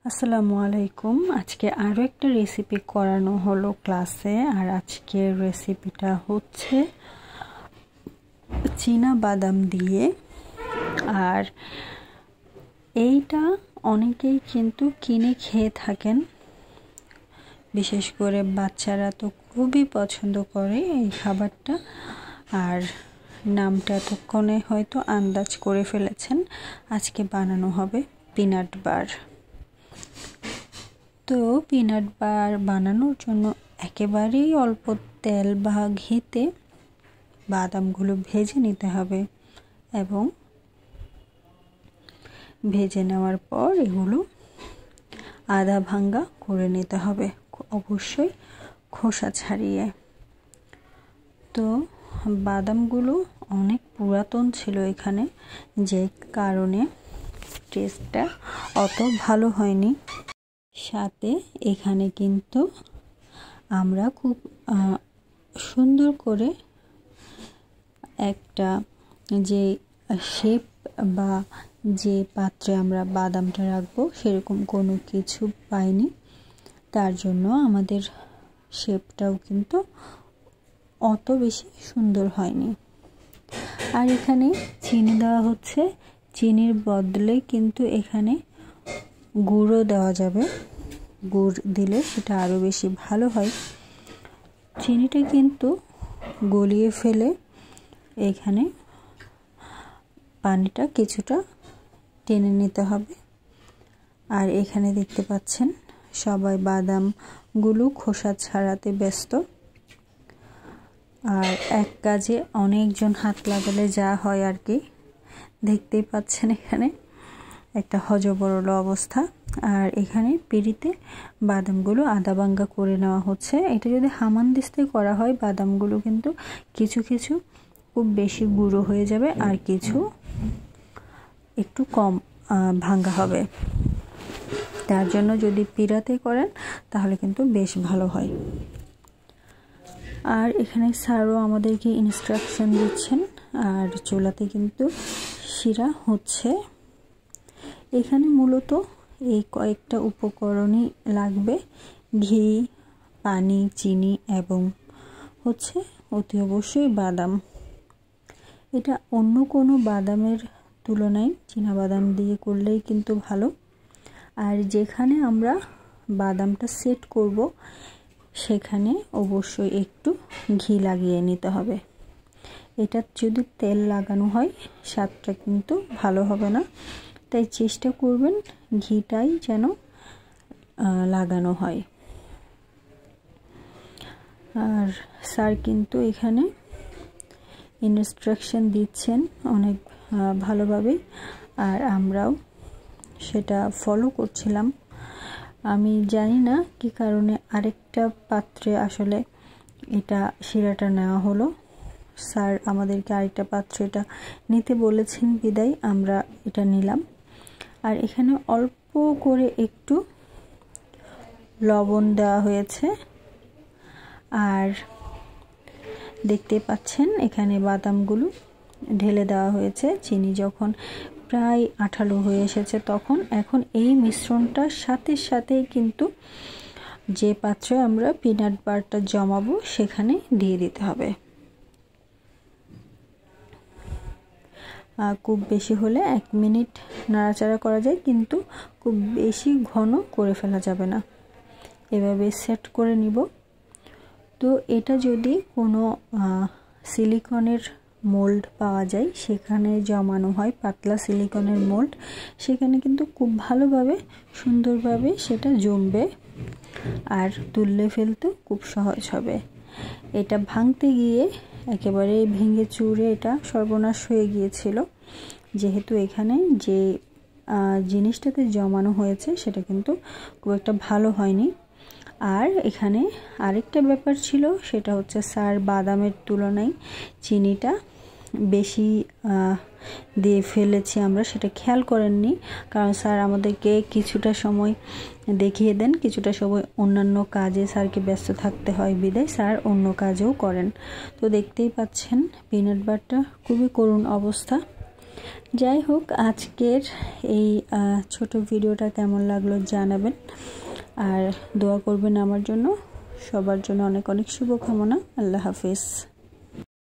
আসসালামু আলাইকুম। আজকে আরও একটা রেসিপি করানো হলো ক্লাসে। আর আজকের রেসিপিটা হচ্ছে চীনা বাদাম দিয়ে। আর এইটা অনেকেই কিন্তু কিনে খেয়ে থাকেন, বিশেষ করে বাচ্চারা তো খুবই পছন্দ করে এই খাবারটা। আর নামটা এতক্ষণে হয়তো আন্দাজ করে ফেলেছেন, আজকে বানানো হবে পিনাট বার। তো পিনাট বার বানানোর জন্য একেবারেই অল্প তেল বা ঘিতে বাদামগুলো ভেজে নিতে হবে এবং ভেজে নেওয়ার পর এগুলো আধা ভাঙ্গা করে নিতে হবে, অবশ্যই খোসা ছাড়িয়ে। তো বাদামগুলো অনেক পুরাতন ছিল এখানে, যে কারণে টেস্টটা অত ভালো হয়নি। সাথে এখানে কিন্তু আমরা খুব সুন্দর করে একটা যে শেপ বা যে পাত্রে আমরা বাদামটা রাখবো সেরকম কোনো কিছু পাইনি, তার জন্য আমাদের শেপটাও কিন্তু অত বেশি সুন্দর হয়নি। আর এখানে চিনি দেওয়া হচ্ছে, চিনির বদলে কিন্তু এখানে গুঁড়ো দেওয়া যাবে, গুড় দিলে সেটা আরও বেশি ভালো হয়। চিনিটা কিন্তু গলিয়ে ফেলে এখানে পানিটা কিছুটা টেনে নিতে হবে। আর এখানে দেখতে পাচ্ছেন সবাই বাদামগুলো খোসা ছাড়াতে ব্যস্ত। আর এক কাজে অনেকজন হাত লাগালে যা হয় আর কি, দেখতেই পাচ্ছেন এখানে একটা হযবরল অবস্থা। আর এখানে পিঁড়িতে বাদামগুলো আধা ভাঙ্গা করে নেওয়া হচ্ছে। এটা যদি হামানদিস্তে করা হয় বাদামগুলো কিন্তু কিছু কিছু খুব বেশি গুঁড়ো হয়ে যাবে আর কিছু একটু কম ভাঙ্গা হবে। তার জন্য যদি পিঁড়াতে করেন তাহলে কিন্তু বেশ ভালো হয়। আর এখানে স্যারও আমাদেরকে ইনস্ট্রাকশন দিচ্ছেন। আর চুলাতে কিন্তু শিরা হচ্ছে। এখানে মূলত এই কয়েকটা উপকরণই লাগবে, ঘি, পানি, চিনি এবং হচ্ছে অতি অবশ্যই বাদাম। এটা অন্য কোনো বাদামের তুলনায় চীনা বাদাম দিয়ে করলেই কিন্তু ভালো। আর যেখানে আমরা বাদামটা সেট করব সেখানে অবশ্যই একটু ঘি লাগিয়ে নিতে হবে। এটা যদি তেল লাগানো হয় স্বাদটা কিন্তু ভালো হবে না, তাই চেষ্টা করবেন ঘিটাই যেন লাগানো হয়। আর স্যার কিন্তু এখানে ইনস্ট্রাকশন দিচ্ছেন অনেক ভালোভাবে, আর আমরাও সেটা ফলো করছিলাম। আমি জানি না কি কারণে আরেকটা পাত্রে আসলে এটা শিরাটা নেওয়া হলো। স্যার আমাদেরকে আরেকটা পাত্রে এটা নিতে বলেছেন বিদায় আমরা এটা নিলাম। আর এখানে অল্প করে একটু লবণ দেওয়া হয়েছে। আর দেখতে পাচ্ছেন এখানে বাদামগুলো ঢেলে দেওয়া হয়েছে। চিনি যখন প্রায় আঠালো হয়ে এসেছে তখন এখন এই মিশ্রণটার সাথে সাথেই কিন্তু যে পাত্রে আমরা পিনাট বারটা জমাবো সেখানে দিয়ে দিতে হবে। খুব বেশি হলে 1 মিনিট নাড়াচাড়া করা যায়, কিন্তু খুব বেশি ঘন করে ফেলা যাবে না। এভাবে সেট করে নিব। তো এটা যদি কোনো সিলিকনের মোল্ড পাওয়া যায় সেখানে জমানো হয়, পাতলা সিলিকনের মোল্ড, সেখানে কিন্তু খুব ভালোভাবে সুন্দরভাবে সেটা জমবে আর তুললে ফেলতে খুব সহজ হবে। এটা ভাঙতে গিয়ে একেবারে ভেঙে চুরে এটা সর্বনাশ হয়ে গিয়েছিল, যেহেতু এখানে যে জিনিসটাতে জমানো হয়েছে সেটা কিন্তু খুব একটা ভালো হয়নি। আর এখানে আরেকটা ব্যাপার ছিল, সেটা হচ্ছে স্যার বাদামের তুলনায় চিনিটা বেশি দিয়ে ফেলেছি আমরা, সেটা খেয়াল করেননি। কারণ স্যার আমাদেরকে কিছুটা সময় দেখিয়ে দেন, কিছুটা সময় অন্যান্য কাজে স্যারকে ব্যস্ত থাকতে হয় বিদায় স্যার অন্য কাজেও করেন। তো দেখতেই পাচ্ছেন পিনাট বারটা খুবই করুণ অবস্থা। যাই হোক, আজকের এই ছোট ভিডিওটা কেমন লাগলো জানাবেন, আর দোয়া করবেন আমার জন্য। সবার জন্য অনেক অনেক শুভকামনা। আল্লাহ হাফেজ।